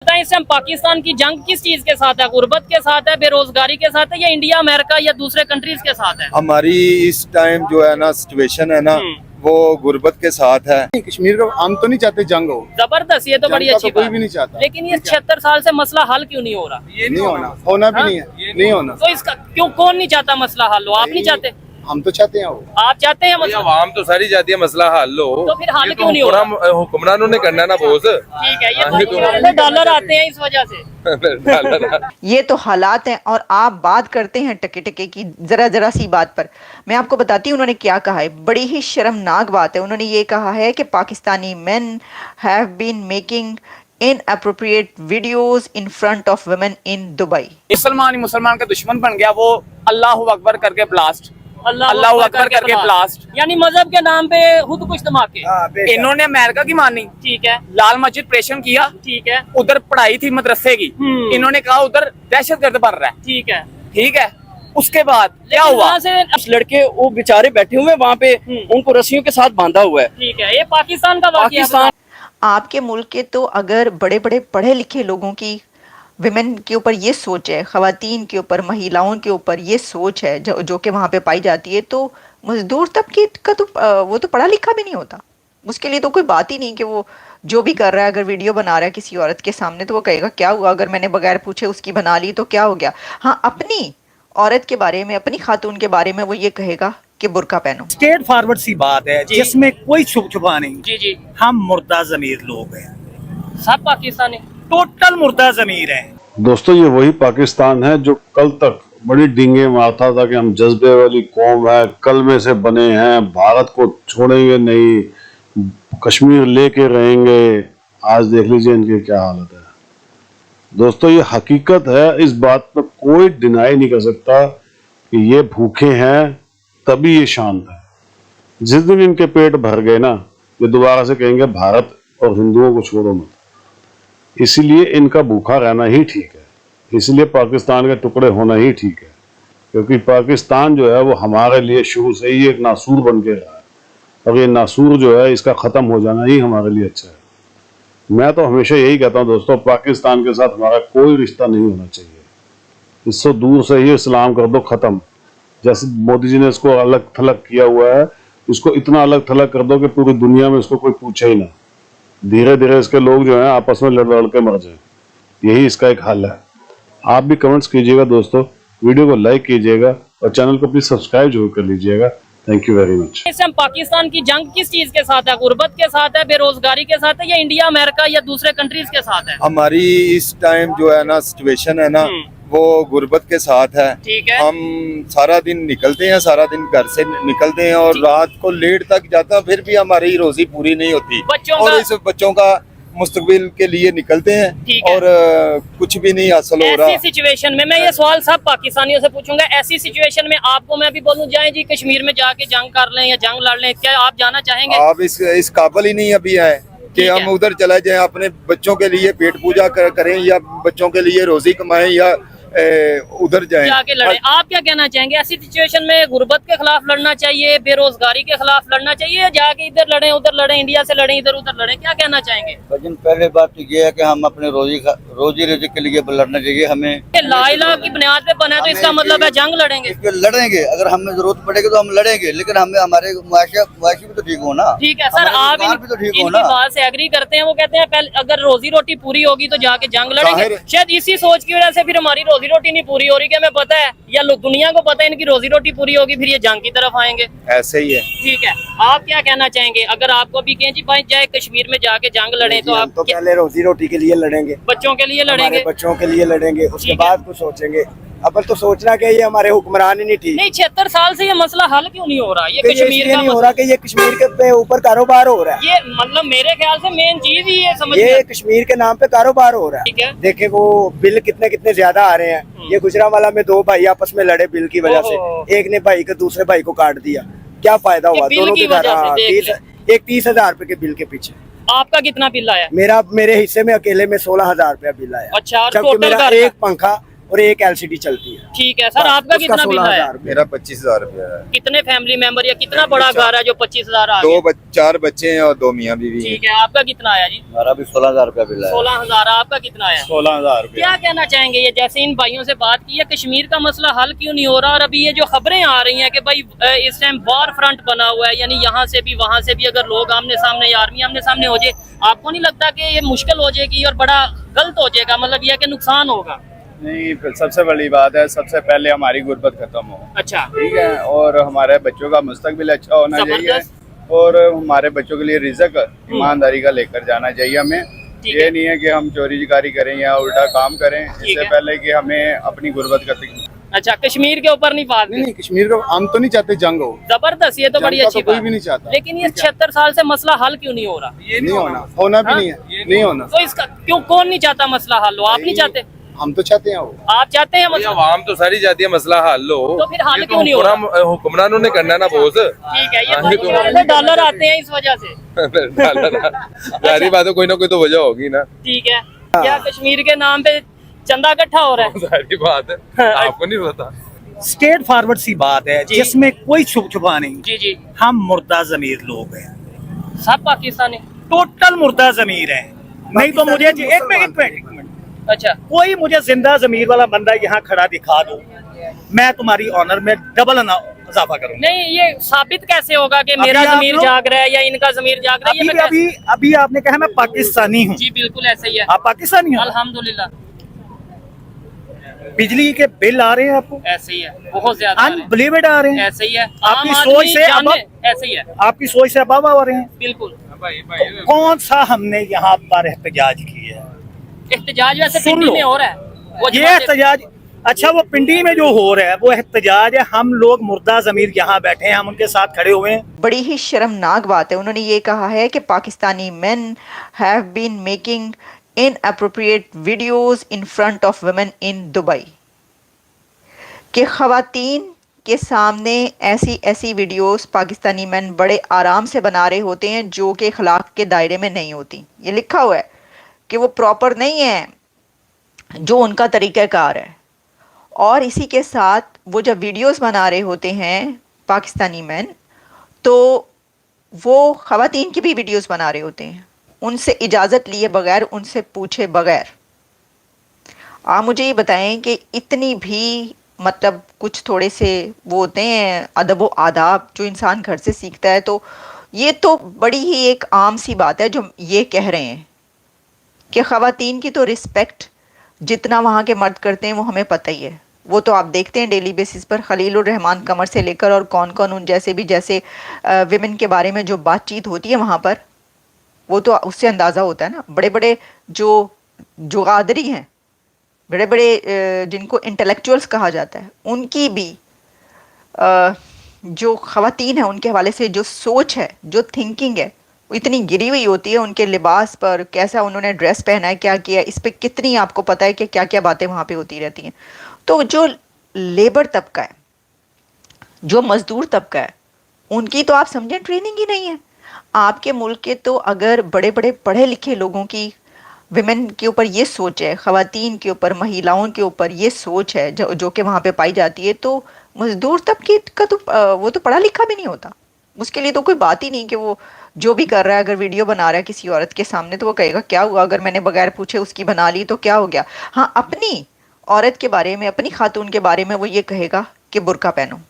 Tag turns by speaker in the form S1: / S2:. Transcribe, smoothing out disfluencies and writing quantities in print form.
S1: बताएं इससे हम पाकिस्तान की जंग किस चीज के साथ है? गुर्बत के साथ है, बेरोजगारी के साथ है, या इंडिया अमेरिका या दूसरे कंट्रीज के साथ है?
S2: हमारी इस टाइम जो है ना सिचुएशन है ना वो गुर्बत के साथ है।
S3: कश्मीर को हम तो नहीं चाहते जंग हो,
S1: जबरदस्त, ये तो बड़ी
S3: जंग का
S1: अच्छी
S3: तो कोई
S1: बात
S3: भी नहीं चाहता।
S1: लेकिन ये 76 साल से मसला हल क्यों नहीं हो रहा?
S3: नहीं होना, होना भी नहीं है, नहीं होना।
S1: तो इसका क्यों, कौन नहीं चाहता मसला हल हो? आप नहीं चाहते?
S3: हम तो चाहते हैं वो।
S1: आप चाहते हैं मसला?
S4: आवाम तो सारी जाती है मसला हल हो,
S1: तो फिर हल क्यों नहीं हो रहा?
S4: हुक्मरानों ने करना है ना बोस।
S1: ठीक है, ये डॉलर आते हैं इस वजह से।
S5: ये तो हालात हैं और आप बात करते हैं टके टके की जरा जरा सी बात पर। मैं आपको बताती हूँ उन्होंने क्या कहा है, बड़ी ही शर्मनाक बात है। उन्होंने ये कहा है कि Pakistani men have been making inappropriate videos in front of women in Dubai.
S6: मुसलमान ही मुसलमान का दुश्मन बन गया, वो अल्लाह अकबर करके ब्लास्ट, अल्लाह अकबर करके ब्लास्ट,
S1: यानी मजहब के नाम पे खुद कुछ धमाके।
S6: इन्होंने अमेरिका की मानी,
S1: ठीक है,
S6: लाल मस्जिद प्रेषण किया,
S1: ठीक है,
S6: उधर पढ़ाई थी मदरसे की, इन्होंने कहा उधर दहशतगर्द बन रहा है,
S1: ठीक है,
S6: ठीक है। उसके बाद क्या हुआ?
S1: वहाँ से
S7: लड़के वो बेचारे बैठे हुए वहाँ पे, उनको रस्सियों के साथ बांधा हुआ है।
S1: ठीक है, ये पाकिस्तान का वाक़या है।
S7: पाकिस्तान
S5: आपके मुल्क के तो अगर बड़े बड़े पढ़े लिखे लोगों की विमेन के ऊपर ये सोच है, ख़वातीन के ऊपर, महिलाओं के ऊपर ये सोच है जो कि वहाँ पे पाई जाती है, तो मजदूर तबके का तो वो तो पढ़ा लिखा भी नहीं होता। उसके लिए तो कोई बात ही नहीं कि वो जो भी कर रहा है, अगर वीडियो बना रहा है किसी औरत के सामने तो वो कहेगा क्या हुआ, अगर मैंने बगैर पूछे उसकी बना ली तो क्या हो गया। हाँ, अपनी औरत के बारे में, अपनी खातून के बारे में वो ये कहेगा कि बुर्का पहनो।
S8: स्ट्रेट फॉरवर्ड सी बात है जिसमें कोई छुप छुपा नहीं।
S1: जी जी,
S8: हम मुर्दा जमीर लोग हैं,
S1: सब पाकिस्तानी
S8: टोटल मुर्दा जमीर हैं।
S9: दोस्तों, ये वही पाकिस्तान है जो कल तक बड़ी डींगे मारता था कि हम जज्बे वाली कौम है, कलमे से बने हैं, भारत को छोड़ेंगे नहीं, कश्मीर लेके रहेंगे। आज देख लीजिए इनकी क्या हालत है। दोस्तों, ये हकीकत है, इस बात पर कोई डिनाई नहीं कर सकता कि ये भूखे हैं तभी ये शांत है। जिस दिन इनके पेट भर गए ना, ये दोबारा से कहेंगे भारत और हिंदुओं को छोड़ो मत। इसीलिए इनका भूखा रहना ही ठीक है, इसलिए पाकिस्तान के टुकड़े होना ही ठीक है, क्योंकि पाकिस्तान जो है वो हमारे लिए शुरू से ही एक नासूर बन के रहा है, और ये नासूर जो है इसका ख़त्म हो जाना ही हमारे लिए अच्छा है। मैं तो हमेशा यही कहता हूँ दोस्तों, पाकिस्तान के साथ हमारा कोई रिश्ता नहीं होना चाहिए, इससे दूर से ही इस्लाम कर दो ख़त्म। जैसे मोदी जी ने इसको अलग थलग किया हुआ है, इसको इतना अलग थलग कर दो कि पूरी दुनिया में इसको कोई पूछे ही ना। धीरे धीरे इसके लोग जो हैं आपस में लड़ के मर जाए, यही इसका एक हल है। आप भी कमेंट्स कीजिएगा दोस्तों, वीडियो को लाइक कीजिएगा और चैनल को प्लीज सब्सक्राइब जरूर कर लीजिएगा। Thank you very much.
S1: इससे हम पाकिस्तान की जंग किस चीज के साथ है? गुर्बत के साथ है, बेरोजगारी के साथ है, या इंडिया अमेरिका या दूसरे कंट्रीज के साथ है?
S2: हमारी इस टाइम जो है ना सिचुएशन है ना वो गुर्बत के साथ है।
S1: ठीक है,
S2: हम सारा दिन निकलते हैं, सारा दिन घर से निकलते हैं और रात को लेट तक जाते हैं, फिर भी हमारी रोजी पूरी नहीं होती। और इस बच्चों का मुस्तकबिल के लिए निकलते हैं और कुछ भी नहीं हासिल हो रहा।
S1: ऐसी सिचुएशन में मैं ये सवाल सब पाकिस्तानियों से पूछूंगा, ऐसी सिचुएशन में आपको मैं भी बोलूं जाएं जी कश्मीर में जाके जंग कर लें या जंग लड़ लें, क्या आप जाना चाहेंगे?
S2: आप इस काबिल ही नहीं अभी है कि हम उधर चले जाएं, अपने बच्चों के लिए पेट पूजा करें या बच्चों के लिए रोजी कमाएं या उधर जाएं
S1: जाके लड़े। आप क्या कहना चाहेंगे? ऐसी सिचुएशन में गुर्बत के खिलाफ लड़ना चाहिए, बेरोजगारी के खिलाफ लड़ना चाहिए, या जाके इधर लड़ें उधर लड़ें, इंडिया से लड़ें इधर उधर लड़ें, क्या कहना चाहेंगे?
S10: लेकिन पहले बात तो ये है कि हम अपने रोजी रोजी के लिए लड़ना चाहिए। हमें
S1: ला इलाहा की बुनियाद पे बना है तो इसका मतलब है जंग लड़ेंगे।
S10: लड़ेंगे, अगर हमें जरूरत पड़ेगी तो हम लड़ेंगे, लेकिन हमें हमारे मुआशी भी तो ठीक हो ना।
S1: ठीक है सर, आप इनकी बात से एग्री करते हैं? वो कहते हैं पहले अगर रोजी रोटी पूरी होगी तो जाके जंग लड़ेंगे। शायद इसी सोच की वजह से फिर हमारी रोजी रोटी नहीं पूरी हो रही, क्या हमें पता है या दुनिया को पता है इनकी रोजी रोटी पूरी होगी, फिर ये जंग की तरफ आएंगे।
S2: ऐसे ही है।
S1: ठीक है, आप क्या कहना चाहेंगे? अगर आपको भी कहें जी भाई जाए कश्मीर में जाके जंग लड़े तो आप
S3: तो पहले रोजी रोटी के लिए लड़ेंगे,
S1: बच्चों के लिए लड़ेंगे,
S3: बच्चों के लिए लड़ेंगे, उसके बाद कुछ सोचेंगे। अब तो सोचना कि ये हमारे हुक्मरान ही नहीं ठीक।
S1: नहीं, 76 साल से ये मसला हल क्यों नहीं हो रहा? ये कश्मीर का
S3: नहीं हो रहा कि ये कश्मीर के ऊपर कारोबार हो रहा है।
S1: ये मतलब मेरे ख्याल से मेन चीज ही ये समझ
S3: ये कश्मीर के नाम पे कारोबार हो रहा
S1: ठीक है।
S3: देखे वो बिल कितने ज्यादा आ रहे हैं। ये गुजरांवाला में 2 भाई आपस में लड़े बिल की वजह से, एक ने भाई को दूसरे भाई को काट दिया। क्या फायदा हुआ दोनों के? 30,000 रुपए के बिल के पीछे।
S1: आपका कितना बिल आया?
S3: मेरे हिस्से में अकेले में 16,000 रुपया बिल आया।
S1: अच्छा,
S3: जबकि मेरा एक पंखा और एक एलसीडी चलती है।
S1: ठीक है सर, आपका कितना बिल है?
S2: मेरा 25,000 रुपया है।
S1: कितने फैमिली मेंबर या कितना बड़ा घर है जो 25,000 आ गया?
S2: 4 बच्चे हैं और 2 मियाँ बीवी।
S1: ठीक है, आपका कितना आया जी?
S10: हमारा भी 16,000 रुपया बिल है।
S1: 16,000। आपका कितना आया?
S8: 16,000 रुपया।
S1: क्या कहना चाहेंगे, ये जैसे इन भाइयों से बात की है, कश्मीर का मसला हल क्यों नहीं हो रहा? और अभी ये जो खबरें आ रही हैं कि भाई इस टाइम वॉर फ्रंट बना हुआ है, यानी यहाँ से भी वहाँ से भी अगर लोग आमने सामने या आर्मी आमने सामने हो जाए, आपको नहीं लगता कि ये मुश्किल हो जाएगी और बड़ा गलत हो जाएगा, मतलब यह कि नुकसान होगा?
S11: नहीं, सबसे बड़ी बात है, सबसे पहले हमारी गुर्बत खत्म हो।
S1: अच्छा,
S11: ठीक है, और हमारे बच्चों का मुस्तकबिल अच्छा होना चाहिए और हमारे बच्चों के लिए रिज़्क ईमानदारी का लेकर जाना चाहिए हमें। ये नहीं है कि हम चोरी चिकारी करें या उल्टा काम करें, इससे पहले कि हमें अपनी गुर्बत का।
S1: अच्छा, कश्मीर के ऊपर नहीं बात?
S11: नहीं, कश्मीर को हम तो नहीं चाहते जंग हो।
S1: जबरदस्त, ये तो बड़ी अच्छी
S11: कोई भी नहीं चाहता।
S1: लेकिन ये 76 साल से मसला हल क्यों नहीं हो रहा?
S11: ये नहीं होना भी नहीं है, नहीं होना।
S1: तो इसका क्यों, कौन नहीं चाहता मसला हल हो? आप नहीं चाहते?
S11: हम तो चाहते हैं।
S1: आप चाहते हैं मसला?
S4: आवाम तो सारी चाहती है मसला हल हो,
S1: तो फिर हल क्यों नहीं हो रहा?
S4: हुक्मरानों ने करना ना बोस।
S1: ठीक है, ये डॉलर आते हैं इस वजह से।
S4: जारी बात है, कोई ना कोई तो वजह होगी ना।
S1: ठीक है, क्या कश्मीर के नाम पे चंदा इकट्ठा हो रहा है?
S4: सारी बात है, आपको नहीं पता।
S8: स्ट्रेट फॉरवर्ड सी बात है जिसमें कोई छुपा नहीं।
S1: जी जी,
S8: हम मुर्दा जमीर लोग हैं,
S1: सब पाकिस्तानी
S8: टोटल मुर्दा जमीर हैं। नहीं तो मुझे एक मिनट
S1: अच्छा,
S8: कोई मुझे जिंदा जमीर वाला बंदा यहाँ खड़ा दिखा दो, मैं तुम्हारी ऑनर में डबल इजाफा करूंगा।
S1: नहीं, ये साबित कैसे होगा कि मेरा जमीर जाग रहा है या इनका जमीर जाग रहा है?
S8: अभी आपने कहा मैं पाकिस्तानी हूँ।
S1: जी बिल्कुल ऐसे ही है।
S8: आप पाकिस्तानी हो?
S1: अल्हम्दुलिल्लाह।
S8: बिजली के बिल आ रहे हैं आपको?
S1: ऐसे ही है, बहुत ज्यादा
S8: अनबिलीवेबल आ रहे हैं।
S1: ऐसे ही है,
S8: आपकी सोच से
S1: ऐसे ही है,
S8: आपकी सोच से अबाव आ रहे हैं।
S1: बिल्कुल।
S8: कौन सा हमने यहाँ पर एहतजाज किया है?
S1: एहतजाज वैसे पिंडी में हो रहा है
S8: ये एहतजाज। अच्छा, वो पिंडी में जो हो रहा है वो एहतजाज है। हम लोग मुर्दा जमीर यहाँ बैठे हैं, हम उनके साथ खड़े हुए हैं।
S5: बड़ी ही शर्मनाक बात है। उन्होंने ये कहा है कि Pakistani men have been making inappropriate videos in front of women in Dubai, कि खवातीन के सामने ऐसी वीडियोस पाकिस्तानी मेन बड़े आराम से बना रहे होते हैं जो कि अखलाक के दायरे में नहीं होती। ये लिखा हुआ है कि वो प्रॉपर नहीं है जो उनका तरीक़ाकार है। और इसी के साथ वो जब वीडियोस बना रहे होते हैं पाकिस्तानी मैन, तो वो ख़वातीन की भी वीडियोस बना रहे होते हैं उनसे इजाज़त लिए बगैर, उनसे पूछे बगैर। आप मुझे ये बताएं कि इतनी भी मतलब कुछ थोड़े से वो होते हैं अदब व आदाब जो इंसान घर से सीखता है, तो ये तो बड़ी ही एक आम सी बात है जो ये कह रहे हैं कि ख़वातीन की तो रिस्पेक्ट जितना वहाँ के मर्द करते हैं वो हमें पता ही है। वो तो आप देखते हैं डेली बेसिस पर खलीलुर रहमान कमर से लेकर और कौन कौन उन जैसे भी जैसे विमेन के बारे में जो बातचीत होती है वहाँ पर, वो तो उससे अंदाज़ा होता है ना। बड़े बड़े जो गादरी हैं, बड़े बड़े जिनको इंटेलेक्चुअल्स कहा जाता है, उनकी भी जो ख़वातीन है उनके हवाले से जो सोच है, जो थिंकिंग है, वो इतनी गिरी हुई होती है। उनके लिबास पर, कैसा उन्होंने ड्रेस पहना है, क्या किया, इस पर कितनी आपको पता है कि क्या क्या बातें वहाँ पे होती रहती हैं। तो जो लेबर तबका है, जो मज़दूर तबका है, उनकी तो आप समझें ट्रेनिंग ही नहीं है। आपके मुल्क के तो अगर बड़े बड़े पढ़े लिखे लोगों की विमेन के ऊपर ये सोच है, ख़वातीन के ऊपर, महिलाओं के ऊपर ये सोच है जो कि वहाँ पे पाई जाती है, तो मज़दूर तबके का तो वो तो पढ़ा लिखा भी नहीं होता। उसके लिए तो कोई बात ही नहीं कि वो जो भी कर रहा है, अगर वीडियो बना रहा है किसी औरत के सामने, तो वो कहेगा क्या हुआ अगर मैंने बगैर पूछे उसकी बना ली तो क्या हो गया। हाँ, अपनी औरत के बारे में, अपनी खातून के बारे में वो ये कहेगा कि बुर्का पहनो।